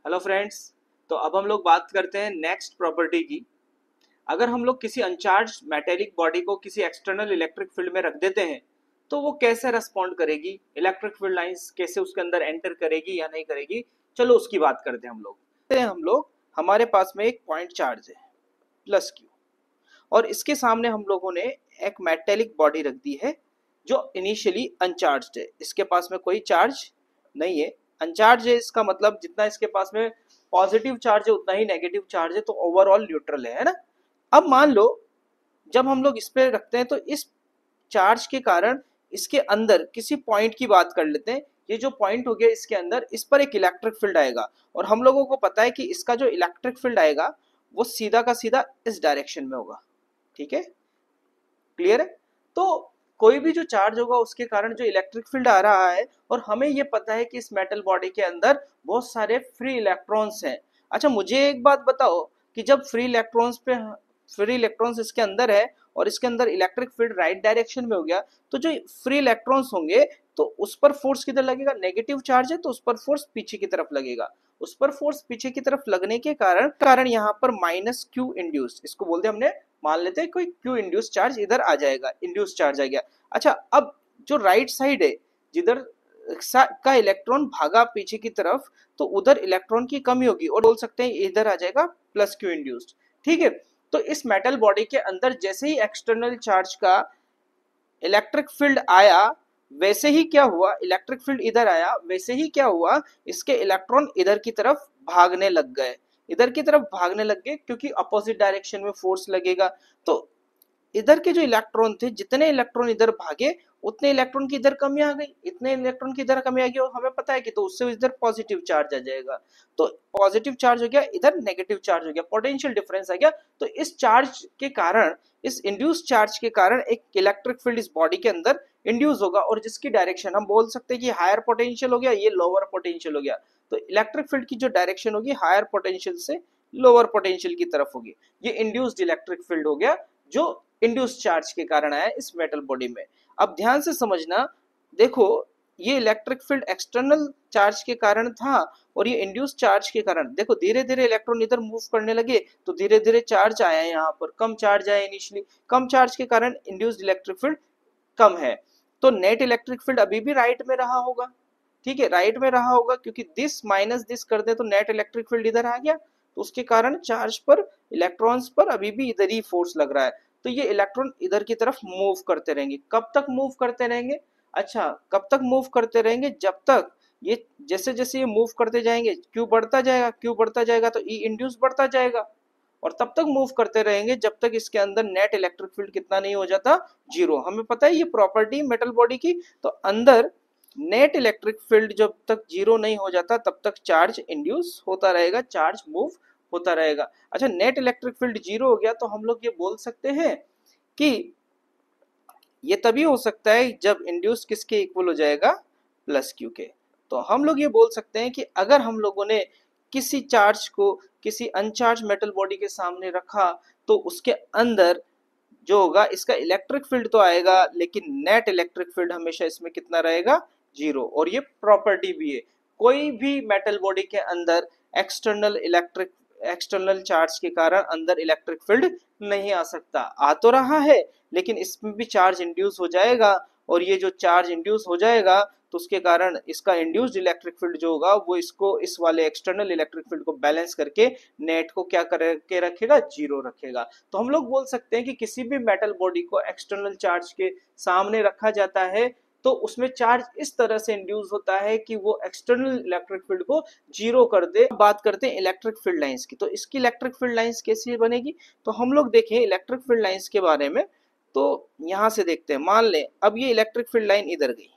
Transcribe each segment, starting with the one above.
Hello friends. तो अब हम लोग बात करते हैं नेक्स्ट प्रॉपर्टी की। अगर हम लोग किसी अनचार्ज मेटेलिक बॉडी को किसी एक्सटर्नल इलेक्ट्रिक फील्ड में रख देते हैं तो वो कैसे रेस्पॉन्ड करेगी, इलेक्ट्रिक फील्ड लाइंस कैसे उसके अंदर एंटर करेगी या नहीं करेगी। चलो उसकी बात करते हैं हम लोग हमारे पास में एक पॉइंट चार्ज है प्लस क्यू, और इसके सामने हम लोगों ने एक मेटेलिक बॉडी रख दी है जो इनिशियली अनचार्ज्ड है। इसके पास में कोई चार्ज नहीं है, अनचार्ज है। इसका मतलब जितना इसके पास में पॉजिटिव चार्ज है उतना ही नेगेटिव चार्ज है, तो ओवरऑल न्यूट्रल है ना। अब मान लो जब हम लोग इस पे रखते हैं तो इस चार्ज के कारण इसके अंदर किसी पॉइंट की बात कर लेते हैं। ये जो पॉइंट हो गया इसके अंदर, इस पर एक इलेक्ट्रिक फील्ड आएगा, और हम लोगों को पता है कि इसका जो इलेक्ट्रिक फील्ड आएगा वो सीधा का सीधा इस डायरेक्शन में होगा। ठीक है, क्लियर है। तो कोई भी जो चार्ज होगा उसके कारण जो इलेक्ट्रिक फील्ड आ रहा है, और हमें ये पता है कि इस मेटल बॉडी के अंदर बहुत सारे फ्री इलेक्ट्रॉन्स हैं। अच्छा मुझे एक बात बताओ कि जब फ्री इलेक्ट्रॉन्स इसके अंदर है और इसके अंदर इलेक्ट्रिक फील्ड राइट डायरेक्शन में हो गया, तो जो फ्री इलेक्ट्रॉन्स होंगे तो उस पर फोर्स किधर लगेगा, नेगेटिव चार्ज है तो उस पर फोर्स पीछे की तरफ लगेगा। उस पर फोर्स पीछे की तरफ लगने के कारण यहाँ पर माइनस क्यू इंड्यूस, इसको बोलते हैं हमने, मान लेते हैं कोई क्यू इंड्यूस चार्ज इधर आ जाएगा, इंड्यूस चार्ज आ गया। अच्छा अब जो राइट साइड है जिधर का इलेक्ट्रॉन भागा पीछे की तरफ, तो उधर इलेक्ट्रॉन की कमी होगी और बोल सकते हैं इधर आ जाएगा प्लस क्यू इंड्यूस्ड। ठीक है, तो इस मेटल बॉडी के अंदर जैसे ही एक्सटर्नल चार्ज का इलेक्ट्रिक फील्ड आया, वैसे ही क्या हुआ, इलेक्ट्रिक फील्ड इधर आया वैसे ही क्या हुआ, इसके इलेक्ट्रॉन इधर की तरफ भागने लग गए। इधर की तरफ भागने लग गए क्योंकि अपोजिट डायरेक्शन में फोर्स लगेगा। तो इधर के जो इलेक्ट्रॉन थे, जितने इलेक्ट्रॉन इधर भागे उतने इलेक्ट्रॉन की इधर कमी आ गई, इतने इलेक्ट्रॉन की इधर कमी आ गई, और हमें पता है कि तो उससे इधर पॉजिटिव चार्ज आ जाएगा। तो पॉजिटिव चार्ज हो गया, इधर नेगेटिव चार्ज हो गया, पोटेंशियल डिफरेंस आ गया। तो इस चार्ज के कारण, इस इंड्यूस चार्ज के कारण एक इलेक्ट्रिक फील्ड इस बॉडी के अंदर इंड्यूस होगा, और जिसकी डायरेक्शन हम बोल सकते हैं कि हायर पोटेंशियल हो गया, ये लोअर पोटेंशियल हो गया। तो इलेक्ट्रिक फील्ड की जो डायरेक्शन होगी हायर पोटेंशियल से लोअर पोटेंशियल की तरफ होगी। ये इंड्यूस्ड इलेक्ट्रिक फील्ड हो गया जो इंड्यूस चार्ज के कारण आया इस मेटल बॉडी में। अब ध्यान से समझना, देखो ये इलेक्ट्रिक फील्ड एक्सटर्नल चार्ज के कारण था, और ये इंड्यूस चार्ज के कारण, देखो धीरे धीरे इलेक्ट्रॉन इधर मूव करने लगे तो धीरे धीरे चार्ज आया, यहाँ पर कम चार्ज आया इनिशियली, कम चार्ज के कारण इंड्यूस्ड इलेक्ट्रिक फील्ड कम है। तो नेट इलेक्ट्रिक फील्ड अभी भी राइट में रहा होगा। ठीक है, राइट में रहा होगा क्योंकि दिस माइनस दिस कर दे तो नेट इलेक्ट्रिक फील्ड इधर आ गया, तो उसके कारण चार्ज पर, इलेक्ट्रॉन्स पर अभी भी इधर ही फोर्स लग रहा है। तो ये इलेक्ट्रॉन इधर की तरफ मूव करते रहेंगे। कब तक मूव करते रहेंगे, अच्छा कब तक मूव करते रहेंगे, जब तक ये जैसे जैसे ये मूव करते जाएंगे क्यू बढ़ता जाएगा, क्यू बढ़ता जाएगा तो ई इंड्यूस बढ़ता जाएगा, और तब तक मूव करते रहेंगे जब तक इसके अंदर नेट इलेक्ट्रिक फील्ड कितना नहीं हो जाता, जीरो। हमें पता है ये प्रॉपर्टी मेटल बॉडी की। तो अंदर नेट इलेक्ट्रिक फील्ड जब तक जीरो नहीं हो जाता तब तक चार्ज इंड्यूस होता रहेगा, चार्ज मूव होता रहेगा। अच्छा नेट इलेक्ट्रिक फील्ड जीरो हो गया तो हम लोग ये बोल सकते हैं कि ये तभी हो सकता है जब इंड्यूस किसके इक्वल हो जाएगा, प्लस क्यू के। तो हम लोग ये बोल सकते हैं कि अगर हम लोगों ने किसी चार्ज को किसी अनचार्ज मेटल बॉडी के सामने रखा तो उसके अंदर जो होगा, इसका इलेक्ट्रिक फील्ड तो आएगा लेकिन नेट इलेक्ट्रिक फील्ड हमेशा इसमें कितना रहेगा, जीरो। और ये प्रॉपर्टी भी है, कोई भी मेटल बॉडी के अंदर एक्सटर्नल चार्ज के कारण अंदर इलेक्ट्रिक फील्ड नहीं आ सकता। आ तो रहा है लेकिन इसमें भी चार्ज इंड्यूस हो जाएगा, और ये जो चार्ज इंड्यूस हो जाएगा तो उसके कारण इसका इंड्यूस्ड इलेक्ट्रिक फील्ड जो होगा वो इसको, इस वाले एक्सटर्नल इलेक्ट्रिक फील्ड को बैलेंस करके नेट को क्या करके रखेगा, जीरो रखेगा। तो हम लोग बोल सकते हैं कि किसी भी मेटल बॉडी को एक्सटर्नल चार्ज के सामने रखा जाता है तो उसमें चार्ज इस तरह से इंड्यूस होता है कि वो एक्सटर्नल इलेक्ट्रिक फील्ड को जीरो कर दे। बात करते हैं इलेक्ट्रिक फील्ड लाइंस की, तो इसकी इलेक्ट्रिक फील्ड लाइंस कैसी बनेगी, तो हम लोग देखें इलेक्ट्रिक फील्ड लाइंस के बारे में। तो यहां से देखते हैं, मान लें अब ये इलेक्ट्रिक फील्ड लाइन इधर गई,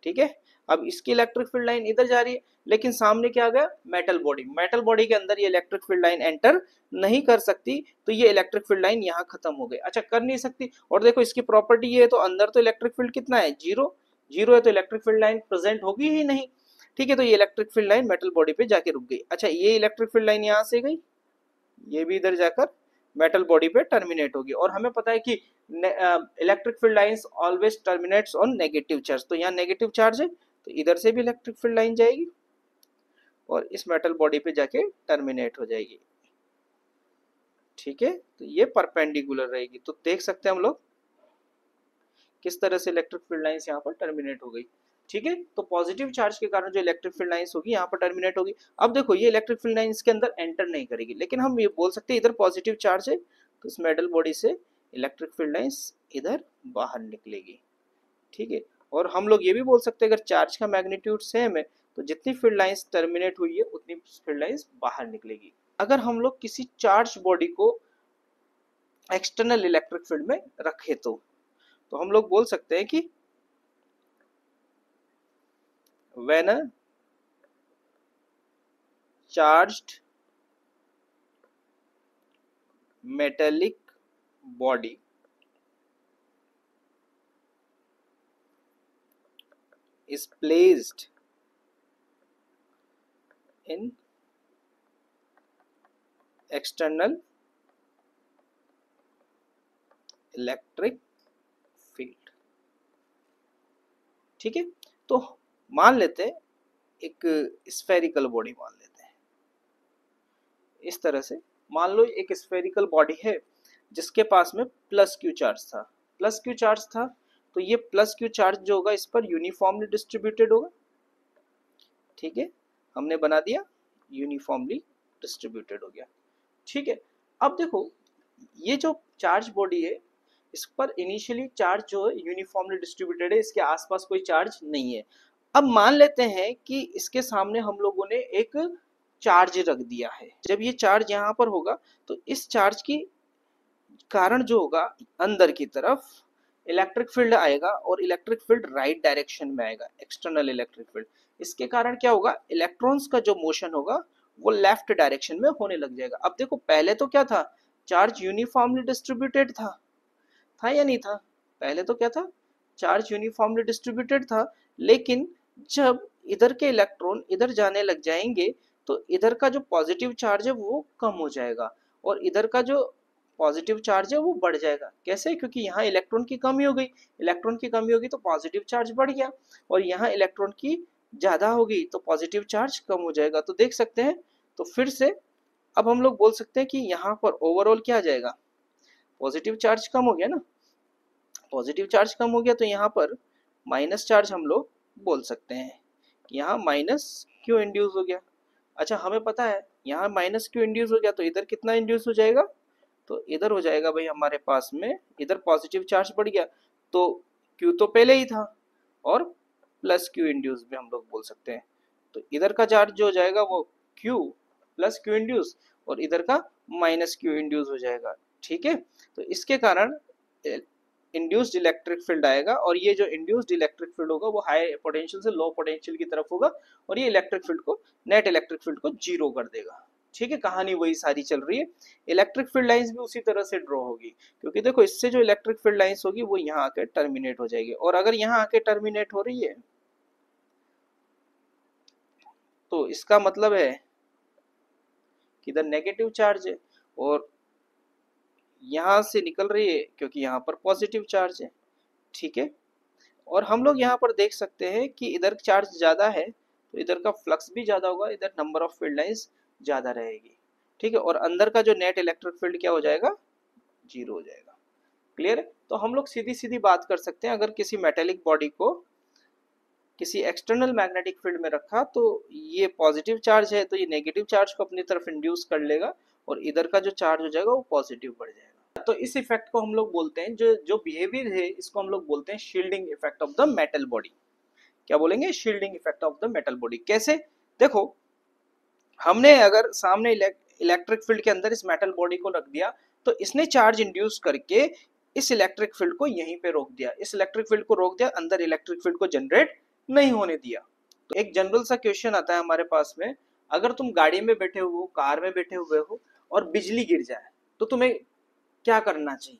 ठीक है, अब इसकी इलेक्ट्रिक फील्ड लाइन इधर जा रही है, लेकिन सामने क्या आ गया, मेटल बॉडी, मेटल बॉडी के अंदर ये इलेक्ट्रिक फील्ड लाइन एंटर नहीं कर सकती, तो ये इलेक्ट्रिक फील्ड लाइन यहाँ खत्म हो गई। अच्छा कर नहीं सकती, और देखो इसकी प्रॉपर्टी ये है, तो अंदर तो इलेक्ट्रिक फील्ड कितना है, जीरो, जीरो है तो इलेक्ट्रिक फील्ड लाइन प्रेजेंट होगी ही नहीं। ठीक है, तो ये electric field line metal body पे जाके रुक गई। अच्छा ये इलेक्ट्रिक फील्ड लाइन यहाँ से गई, ये भी इधर जाकर मेटल बॉडी पे टर्मिनेट होगी, और हमें पता है कि electric field lines always terminates on negative charge, तो यहाँ नेगेटिव चार्ज है तो इधर से भी इलेक्ट्रिक फील्ड लाइन जाएगी। और इस मेटल बॉडी पे जाके टर्मिनेट हो जाएगी। ठीक है, तो ये परपेंडिकुलर रहेगी। तो देख सकते हैं हम लोग किस तरह से इलेक्ट्रिक फील्ड लाइंस यहाँ पर टर्मिनेट हो गई। ठीक है, तो पॉजिटिव चार्ज के कारण जो इलेक्ट्रिक फील्ड लाइंस होगी यहाँ पर टर्मिनेट होगी। अब देखो ये इलेक्ट्रिक फील्ड लाइंस के अंदर एंटर नहीं करेगी, लेकिन हम ये बोल सकते हैं इधर पॉजिटिव चार्ज है तो इस मेटल बॉडी से इलेक्ट्रिक फील्ड लाइंस इधर बाहर निकलेगी। ठीक है, और हम लोग ये भी बोल सकते हैं अगर चार्ज का मैग्नीट्यूड सेम है तो जितनी फील्ड लाइंस टर्मिनेट हुई है उतनी फील्ड लाइंस बाहर निकलेगी। अगर हम लोग किसी चार्ज बॉडी को एक्सटर्नल इलेक्ट्रिक फील्ड में रखे तो हम लोग बोल सकते हैं कि when a charged metallic body is placed in external electric field। ठीक है, तो मान लेते हैं एक स्फेरिकल बॉडी मान लेते हैं। इस तरह से मान लो एक स्फेरिकल बॉडी है जिसके पास में प्लस क्यू चार्ज था। प्लस क्यू चार्ज था तो ये प्लस क्यू चार्ज जो होगा इस पर यूनिफॉर्मली डिस्ट्रीब्यूटेड होगा। ठीक है, हमने बना दिया यूनिफॉर्मली डिस्ट्रीब्यूटेड हो गया। ठीक है, अब देखो ये जो चार्ज बॉडी है इस पर इनिशियली चार्ज जो है यूनिफॉर्मली डिस्ट्रीब्यूटेड है, इसके आसपास कोई चार्ज नहीं है। अब मान लेते हैं कि इसके सामने हम लोगों ने एक चार्ज रख दिया है। जब ये चार्ज यहाँ पर होगा तो इस चार्ज की कारण जो होगा अंदर की तरफ इलेक्ट्रिक फील्ड आएगा और इलेक्ट्रिक फील्ड राइट डायरेक्शन में आएगा, एक्सटर्नल इलेक्ट्रिक फील्ड। इसके कारण क्या होगा, इलेक्ट्रॉन्स का जो मोशन होगा वो लेफ्ट डायरेक्शन में होने लग जाएगा। अब देखो पहले तो क्या था, चार्ज यूनिफॉर्मली डिस्ट्रीब्यूटेड था या नहीं था? पहले तो क्या था, चार्ज यूनिफॉर्मली डिस्ट्रीब्यूटेड था, लेकिन जब इधर के इलेक्ट्रॉन इधर जाने लग जाएंगे तो इधर का जो पॉजिटिव चार्ज है वो कम हो जाएगा और इधर का जो पॉजिटिव चार्ज है वो बढ़ जाएगा। कैसे? क्योंकि यहाँ इलेक्ट्रॉन की कमी हो गई, इलेक्ट्रॉन की कमी होगी तो पॉजिटिव चार्ज बढ़ गया और यहाँ इलेक्ट्रॉन की ज्यादा हो गई तो पॉजिटिव चार्ज कम हो जाएगा। तो देख सकते हैं, तो फिर से अब हम लोग बोल सकते हैं कि यहाँ पर ओवरऑल क्या आ जाएगा, पॉजिटिव चार्ज कम हो गया ना। पॉजिटिव चार्ज कम हो गया तो यहाँ पर माइनस चार्ज हम लोग बोल सकते हैं, यहाँ माइनस क्यों इंड्यूस हो गया। अच्छा, हमें पता है यहाँ माइनस क्यों इंड्यूस हो गया तो इधर कितना इंड्यूस हो जाएगा, तो इधर हो जाएगा भाई हमारे पास में, इधर पॉजिटिव चार्ज बढ़ गया तो Q तो पहले ही था और प्लस Q इंड्यूस भी हम लोग बोल सकते हैं। तो इधर का चार्ज जो हो जाएगा वो Q प्लस Q इंड्यूस और इधर का माइनस Q इंड्यूस हो जाएगा। ठीक है, तो इसके कारण इंड्यूस्ड इलेक्ट्रिक फील्ड आएगा और ये जो इंड्यूस्ड इलेक्ट्रिक फील्ड होगा वो हाई पोटेंशियल से लो पोटेंशियल की तरफ होगा और ये इलेक्ट्रिक फील्ड को, नेट इलेक्ट्रिक फील्ड को जीरो कर देगा। ठीक है, कहानी वही सारी चल रही है। इलेक्ट्रिक फील्ड लाइंस भी उसी तरह से ड्रॉ होगी, क्योंकि देखो इससे जो इलेक्ट्रिक फील्ड लाइंस होगी वो यहाँ आके टर्मिनेट हो जाएगी और अगर यहाँ आके टर्मिनेट हो रही है तो इसका मतलब है कि इधर नेगेटिव चार्ज है और यहाँ से निकल रही है क्योंकि यहाँ पर पॉजिटिव चार्ज है। ठीक है, और हम लोग यहाँ पर देख सकते हैं कि इधर चार्ज ज्यादा है तो इधर का फ्लक्स भी ज्यादा होगा, इधर नंबर ऑफ फील्ड लाइंस ज्यादा रहेगी। ठीक है, और अंदर का जो नेट इलेक्ट्रिक फील्ड क्या हो जाएगा, जीरो हो जाएगा। क्लियर है? तो हम लोग सीधी सीधी बात कर सकते हैं, अगर किसी मेटेलिक बॉडी को किसी एक्सटर्नल मैग्नेटिक फील्ड में रखा तो ये पॉजिटिव चार्ज है तो ये नेगेटिव चार्ज को अपनी तरफ इंड्यूस कर लेगा और इधर का जो चार्ज हो जाएगा वो पॉजिटिव बढ़ जाएगा। तो इस इफेक्ट को हम लोग बोलते हैं, जो बिहेवियर है इसको हम लोग बोलते हैं shielding effect of the metal body. क्या बोलेंगे, shielding effect of the metal body. कैसे? देखो हमने अगर सामने इलेक्ट्रिक फील्ड के अंदर इस मेटल बॉडी को रख दिया तो इसने चार्ज इंड्यूस करके इस इलेक्ट्रिक फील्ड को यहीं पे रोक दिया, इस इलेक्ट्रिक फील्ड को रोक दिया, अंदर इलेक्ट्रिक फील्ड को जनरेट नहीं होने दिया। तो एक जनरल सा क्वेश्चन आता है हमारे पास में, अगर तुम गाड़ी में बैठे हो, कार में बैठे हुए हो और बिजली गिर जाए तो तुम्हें क्या करना चाहिए?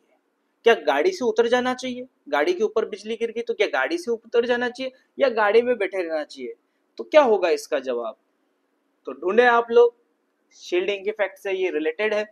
क्या गाड़ी से उतर जाना चाहिए? गाड़ी के ऊपर बिजली गिर गई तो क्या गाड़ी से उतर जाना चाहिए या गाड़ी में बैठे रहना चाहिए? तो क्या होगा इसका जवाब? तो ढूंढे आप लोग, शील्डिंग इफेक्ट से ये रिलेटेड है।